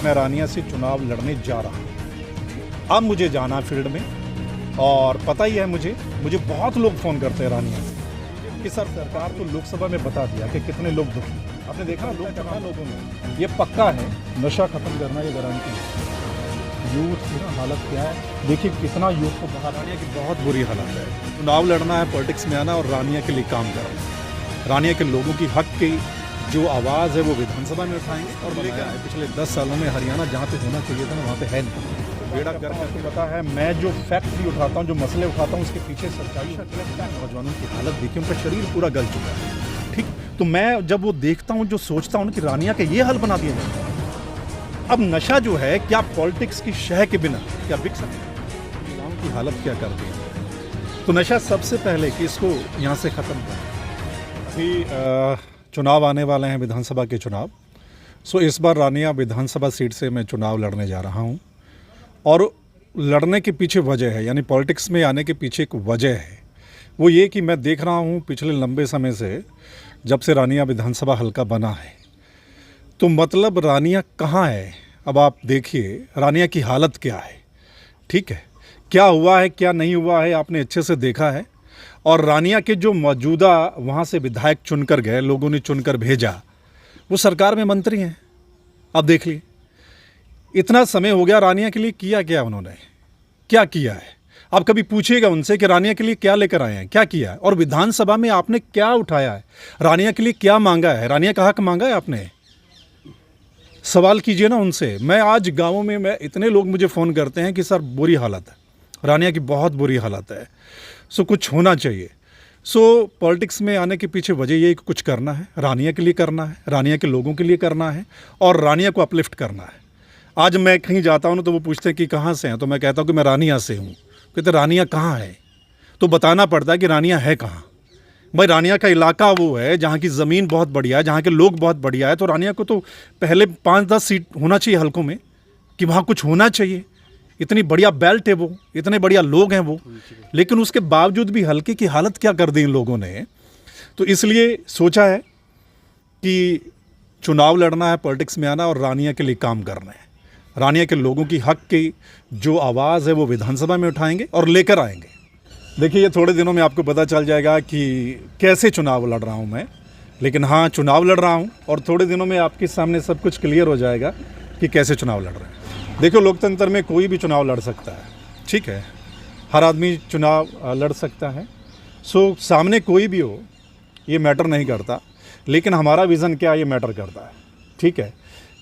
मैं रानिया से चुनाव लड़ने जा रहा हूँ। अब मुझे जाना फील्ड में, और पता ही है मुझे बहुत लोग फ़ोन करते हैं रानिया से कि सर सरकार तो लोकसभा में बता दिया कि कितने लोग दुखी। आपने देखा लोग कितना लोगों में ये पक्का है, नशा खत्म करना ये गारंटी है। यूथ की ना हालत क्या है, देखिए कितना यूथ को बाहर रानिया की बहुत बुरी हालत है। चुनाव लड़ना है, पॉलिटिक्स में आना और रानिया के लिए काम करना। रानिया के लोगों की हक की जो आवाज़ है वो विधानसभा में उठाएंगे और लेकर पिछले 10 सालों में हरियाणा जहाँ पे होना चाहिए था ना वहाँ पे है नहीं। बेड़ा गर्क आपको पता है, मैं जो फैक्ट भी उठाता हूँ, जो मसले उठाता हूँ, उसके पीछे सच्चाई नौजवानों की हालत देखिए, उनका शरीर पूरा गल चुका है। ठीक, तो मैं जब वो देखता हूँ, जो सोचता हूँ कि रानिया के ये हल बना दिए जाए। अब नशा जो है, क्या पॉलिटिक्स की शह के बिना क्या बिक सकता है? युवाओं की हालत क्या कर दी है। तो नशा सबसे पहले कि इसको यहाँ से ख़त्म करें। अभी चुनाव आने वाले हैं, विधानसभा के चुनाव। सो इस बार रानिया विधानसभा सीट से मैं चुनाव लड़ने जा रहा हूँ, और लड़ने के पीछे वजह है, यानी पॉलिटिक्स में आने के पीछे एक वजह है। वो ये कि मैं देख रहा हूँ पिछले लंबे समय से, जब से रानिया विधानसभा हल्का बना है, तो मतलब रानिया कहाँ है। अब आप देखिए रानिया की हालत क्या है। ठीक है, क्या हुआ है क्या नहीं हुआ है आपने अच्छे से देखा है। और रानिया के जो मौजूदा वहाँ से विधायक चुनकर गए, लोगों ने चुनकर भेजा, वो सरकार में मंत्री हैं। अब देख लिए इतना समय हो गया, रानिया के लिए किया क्या उन्होंने, क्या किया है। आप कभी पूछिएगा उनसे कि रानिया के लिए क्या लेकर आए हैं, क्या किया है, और विधानसभा में आपने क्या उठाया है, रानिया के लिए क्या मांगा है, रानिया का हक मांगा है आपने। सवाल कीजिए ना उनसे। मैं आज गाँवों में इतने लोग मुझे फ़ोन करते हैं कि सर बुरी हालत है, रानिया की बहुत बुरी हालत है, सो कुछ होना चाहिए। सो पॉलिटिक्स में आने के पीछे वजह यही कि कुछ करना है, रानिया के लिए करना है, रानिया के लोगों के लिए करना है, और रानिया को अपलिफ्ट करना है। आज मैं कहीं जाता हूँ ना, तो वो पूछते हैं कि कहाँ से हैं, तो मैं कहता हूँ कि मैं रानिया से हूँ। कहते रानिया कहाँ है, तो बताना पड़ता है कि रानिया है कहाँ। भाई रानिया का इलाका वो है जहाँ की ज़मीन बहुत बढ़िया है, जहाँ के लोग बहुत बढ़िया है, तो रानिया को तो पहले 5-10 सीट होना चाहिए हल्कों में, कि वहाँ कुछ होना चाहिए। इतनी बढ़िया बेल्ट है वो, इतने बढ़िया लोग हैं वो, लेकिन उसके बावजूद भी हल्के की हालत क्या कर दी इन लोगों ने। तो इसलिए सोचा है कि चुनाव लड़ना है, पॉलिटिक्स में आना और रानिया के लिए काम करना है। रानिया के लोगों की हक की जो आवाज़ है वो विधानसभा में उठाएंगे और लेकर आएंगे। देखिए ये थोड़े दिनों में आपको पता चल जाएगा कि कैसे चुनाव लड़ रहा हूँ मैं, लेकिन हाँ चुनाव लड़ रहा हूँ, और थोड़े दिनों में आपके सामने सब कुछ क्लियर हो जाएगा कि कैसे चुनाव लड़ रहे हैं। देखो लोकतंत्र में कोई भी चुनाव लड़ सकता है, ठीक है, हर आदमी चुनाव लड़ सकता है। सो सामने कोई भी हो ये मैटर नहीं करता, लेकिन हमारा विज़न क्या ये मैटर करता है। ठीक है,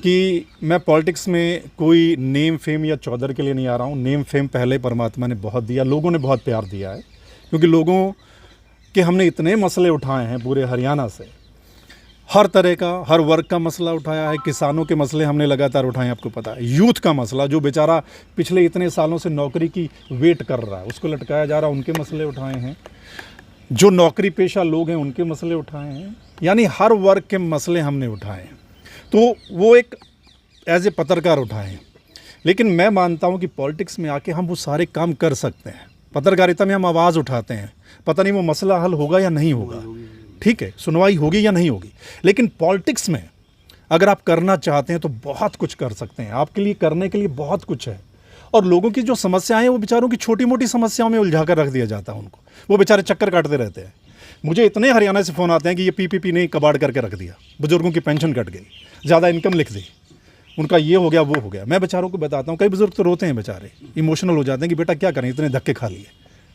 कि मैं पॉलिटिक्स में कोई नेम फेम या चौधर के लिए नहीं आ रहा हूँ। नेम फेम पहले परमात्मा ने बहुत दिया, लोगों ने बहुत प्यार दिया है, क्योंकि लोगों के हमने इतने मसले उठाए हैं पूरे हरियाणा से, हर तरह का, हर वर्ग का मसला उठाया है। किसानों के मसले हमने लगातार उठाए हैं, आपको पता है। यूथ का मसला, जो बेचारा पिछले इतने सालों से नौकरी की वेट कर रहा है, उसको लटकाया जा रहा है, उनके मसले उठाए हैं। जो नौकरी पेशा लोग हैं उनके मसले उठाए हैं, यानी हर वर्ग के मसले हमने उठाए हैं। तो वो एक एज ए पत्रकार उठाए हैं, लेकिन मैं मानता हूँ कि पॉलिटिक्स में आके हम वो सारे काम कर सकते हैं। पत्रकारिता में हम आवाज़ उठाते हैं, पता नहीं वो मसला हल होगा या नहीं होगा, ठीक है, सुनवाई होगी या नहीं होगी, लेकिन पॉलिटिक्स में अगर आप करना चाहते हैं तो बहुत कुछ कर सकते हैं। आपके लिए करने के लिए बहुत कुछ है, और लोगों की जो समस्याएं हैं वो बेचारों की छोटी मोटी समस्याओं में उलझा कर रख दिया जाता है उनको, वो बेचारे चक्कर काटते रहते हैं। मुझे इतने हरियाणा से फ़ोन आते हैं कि ये पीपीपी ने कबाड़ करके रख दिया, बुजुर्गों की पेंशन कट गई, ज़्यादा इनकम लिख दी, उनका ये हो गया वो हो गया। मैं बेचारों को बताता हूँ, कई बुजुर्ग तो रोते हैं बेचारे, इमोशनल हो जाते हैं कि बेटा क्या करें, इतने धक्के खा लिए।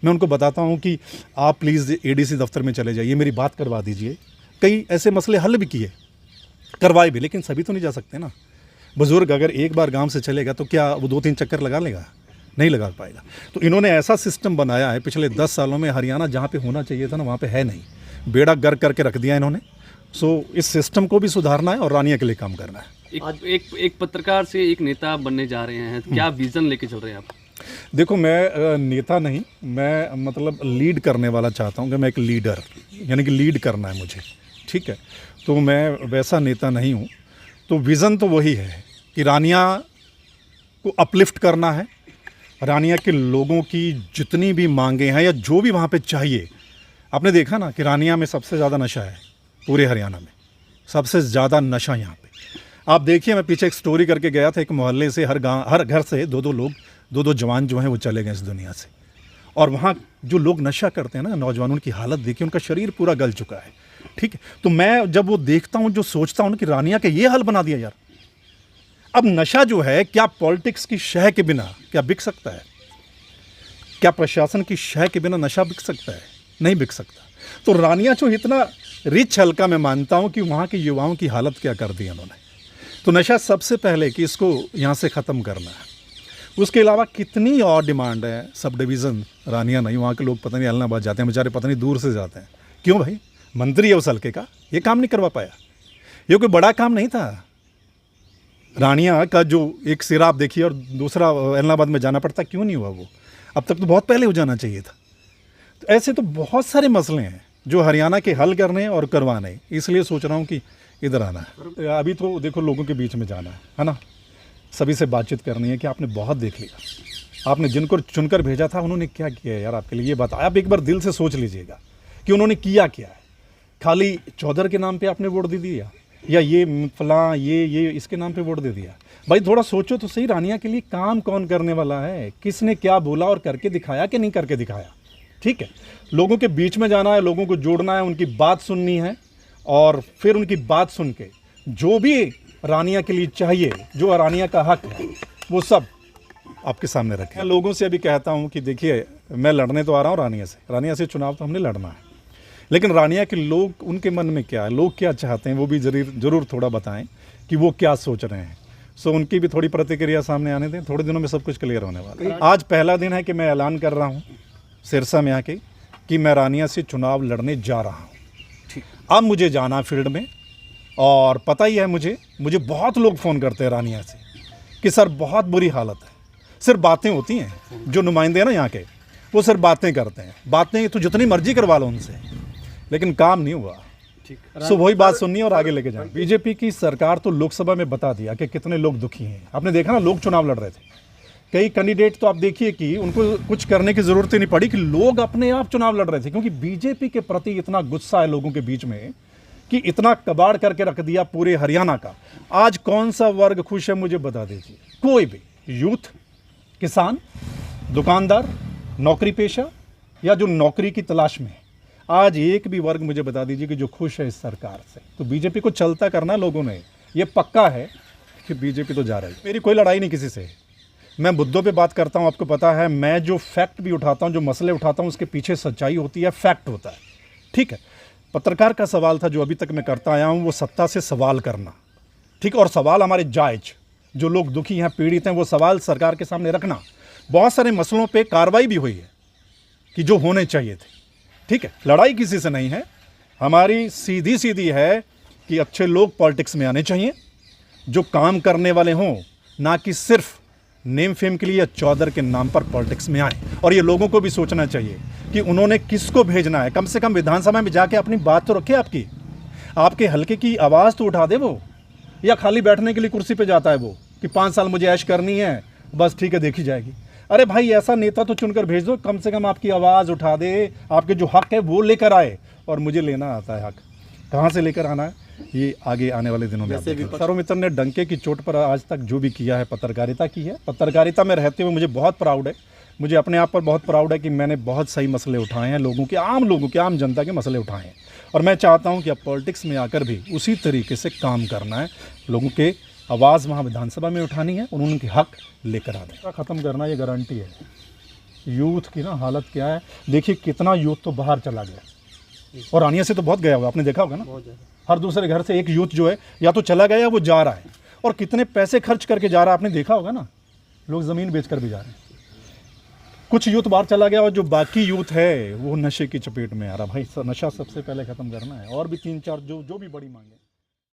मैं उनको बताता हूँ कि आप प्लीज़ एडीसी दफ्तर में चले जाइए, मेरी बात करवा दीजिए। कई ऐसे मसले हल भी किए, करवाए भी, लेकिन सभी तो नहीं जा सकते ना। बुजुर्ग अगर एक बार गांव से चलेगा तो क्या वो 2-3 चक्कर लगा लेगा? नहीं लगा पाएगा। तो इन्होंने ऐसा सिस्टम बनाया है पिछले 10 सालों में, हरियाणा जहाँ पे होना चाहिए था ना वहाँ पे है नहीं, बेड़ा गर्क करके रख दिया इन्होंने। सो इस सिस्टम को भी सुधारना है और रानिया के लिए काम करना है। एक पत्रकार से एक नेता बनने जा रहे हैं, तो क्या विजन लेके चल रहे हैं आप? देखो मैं नेता नहीं, मैं मतलब लीड करने वाला चाहता हूँ कि मैं एक लीडर, यानी कि लीड करना है मुझे, ठीक है। तो मैं वैसा नेता नहीं हूँ। तो विज़न तो वही है कि रानिया को अपलिफ्ट करना है, रानिया के लोगों की जितनी भी मांगे हैं या जो भी वहाँ पे चाहिए। आपने देखा ना कि रानिया में सबसे ज़्यादा नशा है, पूरे हरियाणा में सबसे ज़्यादा नशा यहाँ पे। आप देखिए, मैं पीछे एक स्टोरी करके गया था, एक मोहल्ले से हर घर से दो जवान जो हैं वो चले गए इस दुनिया से। और वहाँ जो लोग नशा करते हैं ना, नौजवानों की हालत देखिए, उनका शरीर पूरा गल चुका है। ठीक है, तो मैं जब वो देखता हूँ, जो सोचता हूँ कि रानिया के ये हाल बना दिया यार। अब नशा जो है, क्या पॉलिटिक्स की शह के बिना क्या बिक सकता है? क्या प्रशासन की शह के बिना नशा बिक सकता है? नहीं बिक सकता। तो रानिया जो इतना रिच हल्का, मैं मानता हूँ कि वहाँ के युवाओं की हालत क्या कर दी उन्होंने। तो नशा सबसे पहले कि इसको यहाँ से ख़त्म करना है। उसके अलावा कितनी और डिमांड है, सब डिवीज़न रानिया नहीं, वहाँ के लोग पता नहीं एलनाबाद जाते हैं बेचारे, पता नहीं दूर से जाते हैं। क्यों भाई? मंत्री है उस हल्के का, ये काम नहीं करवा पाया। ये कोई बड़ा काम नहीं था। रानिया का जो एक सिरा आप देखिए और दूसरा एलनाबाद में जाना पड़ता, क्यों नहीं हुआ वो? अब तक तो बहुत पहले हो जाना चाहिए था। तो ऐसे तो बहुत सारे मसले हैं जो हरियाणा के हल करने और करवाने, इसलिए सोच रहा हूँ कि इधर आना है। अभी तो देखो लोगों के बीच में जाना है ना, सभी से बातचीत करनी है कि आपने बहुत देख लिया, आपने जिनको चुनकर भेजा था उन्होंने क्या किया यार आपके लिए, ये बताया। आप एक बार दिल से सोच लीजिएगा कि उन्होंने किया क्या है। खाली चौधर के नाम पे आपने वोट दे दिया, या ये फलां ये इसके नाम पे वोट दे दिया? भाई थोड़ा सोचो तो सही, रानिया के लिए काम कौन करने वाला है? किसने क्या बोला और करके दिखाया कि नहीं करके दिखाया? ठीक है, लोगों के बीच में जाना है, लोगों को जोड़ना है, उनकी बात सुननी है, और फिर उनकी बात सुन के जो भी रानिया के लिए चाहिए, जो रानिया का हक है, वो सब आपके सामने रखें। मैं लोगों से अभी कहता हूँ कि देखिए, मैं लड़ने तो आ रहा हूँ रानिया से चुनाव तो हमने लड़ना है, लेकिन रानिया के लोग, उनके मन में क्या है, लोग क्या चाहते हैं, वो भी ज़रूर थोड़ा बताएं कि वो क्या सोच रहे हैं। सो उनकी भी थोड़ी प्रतिक्रिया सामने आने दें, थोड़े दिनों में सब कुछ क्लियर होने वाला है। आज पहला दिन है कि मैं ऐलान कर रहा हूँ सिरसा में आके कि मैं रानिया से चुनाव लड़ने जा रहा हूँ। अब मुझे जाना फील्ड में, और पता ही है मुझे बहुत लोग फ़ोन करते हैं रानिया से कि सर बहुत बुरी हालत है। सिर्फ बातें होती हैं, जो नुमाइंदे हैं ना यहाँ के, वो सिर्फ बातें करते हैं। बातें तो जितनी मर्जी करवा लो उनसे, लेकिन काम नहीं हुआ। सो वही बात सुननी है और आगे लेके जाना। बीजेपी की सरकार तो लोकसभा में बता दिया कि कितने लोग दुखी हैं। आपने देखा ना, लोग चुनाव लड़ रहे थे, कई कैंडिडेट तो आप देखिए कि उनको कुछ करने की ज़रूरत ही नहीं पड़ी, कि लोग अपने आप चुनाव लड़ रहे थे, क्योंकि बीजेपी के प्रति इतना गुस्सा है लोगों के बीच में कि इतना कबाड़ करके रख दिया पूरे हरियाणा का। आज कौन सा वर्ग खुश है मुझे बता दीजिए? कोई भी, यूथ, किसान, दुकानदार, नौकरी पेशा, या जो नौकरी की तलाश में है, आज एक भी वर्ग मुझे बता दीजिए कि जो खुश है इस सरकार से। तो बीजेपी को चलता करना लोगों ने, ये पक्का है कि बीजेपी तो जा रही है। मेरी कोई लड़ाई नहीं किसी से, मैं मुद्दों पे बात करता हूँ। आपको पता है, मैं जो फैक्ट भी उठाता हूँ, जो मसले उठाता हूँ, उसके पीछे सच्चाई होती है, फैक्ट होता है। ठीक है, पत्रकार का सवाल था जो अभी तक मैं करता आया हूँ, वो सत्ता से सवाल करना। ठीक, और सवाल हमारे जायज़, जो लोग दुखी हैं, पीड़ित हैं, वो सवाल सरकार के सामने रखना। बहुत सारे मसलों पे कार्रवाई भी हुई है कि जो होने चाहिए थे। ठीक है, लड़ाई किसी से नहीं है, हमारी सीधी है कि अच्छे लोग पॉलिटिक्स में आने चाहिए, जो काम करने वाले हों, ना कि सिर्फ नेम फेम के लिए या चौधर के नाम पर पॉलिटिक्स में आए। और ये लोगों को भी सोचना चाहिए कि उन्होंने किसको भेजना है। कम से कम विधानसभा में जाके अपनी बात तो रखे, आपके हल्के की आवाज़ तो उठा दे वो, या खाली बैठने के लिए कुर्सी पे जाता है वो कि 5 साल मुझे ऐश करनी है, बस ठीक है देखी जाएगी। अरे भाई, ऐसा नेता तो चुनकर भेज दो, कम से कम आपकी आवाज़ उठा दे, आपके जो हक है वो लेकर आए। और मुझे लेना आता है हक, कहाँ से लेकर आना है ये आगे आने वाले दिनों में। सौमित्र ने डंके की चोट पर आज तक जो भी किया है, पत्रकारिता की है। पत्रकारिता में रहते हुए मुझे बहुत प्राउड है, मुझे अपने आप पर बहुत प्राउड है कि मैंने बहुत सही मसले उठाए हैं, लोगों के, आम जनता के मसले उठाए हैं। और मैं चाहता हूं कि अब पॉलिटिक्स में आकर भी उसी तरीके से काम करना है, लोगों के आवाज़ वहाँ विधानसभा में उठानी है, उनके हक लेकर आना है, ख़त्म करना, ये गारंटी है। यूथ की ना हालत क्या है, देखिए कितना यूथ तो बाहर चला गया, और रानिया से तो बहुत गया होगा, आपने देखा होगा ना, हर दूसरे घर से एक यूथ जो है या तो चला गया या वो जा रहा है, और कितने पैसे खर्च करके जा रहा है आपने देखा होगा ना, लोग ज़मीन बेचकर भी जा रहे हैं। कुछ यूथ बाहर चला गया और जो बाकी यूथ है वो नशे की चपेट में आ रहा। भाई नशा सबसे पहले ख़त्म करना है, और भी 3-4 जो भी बड़ी मांगे।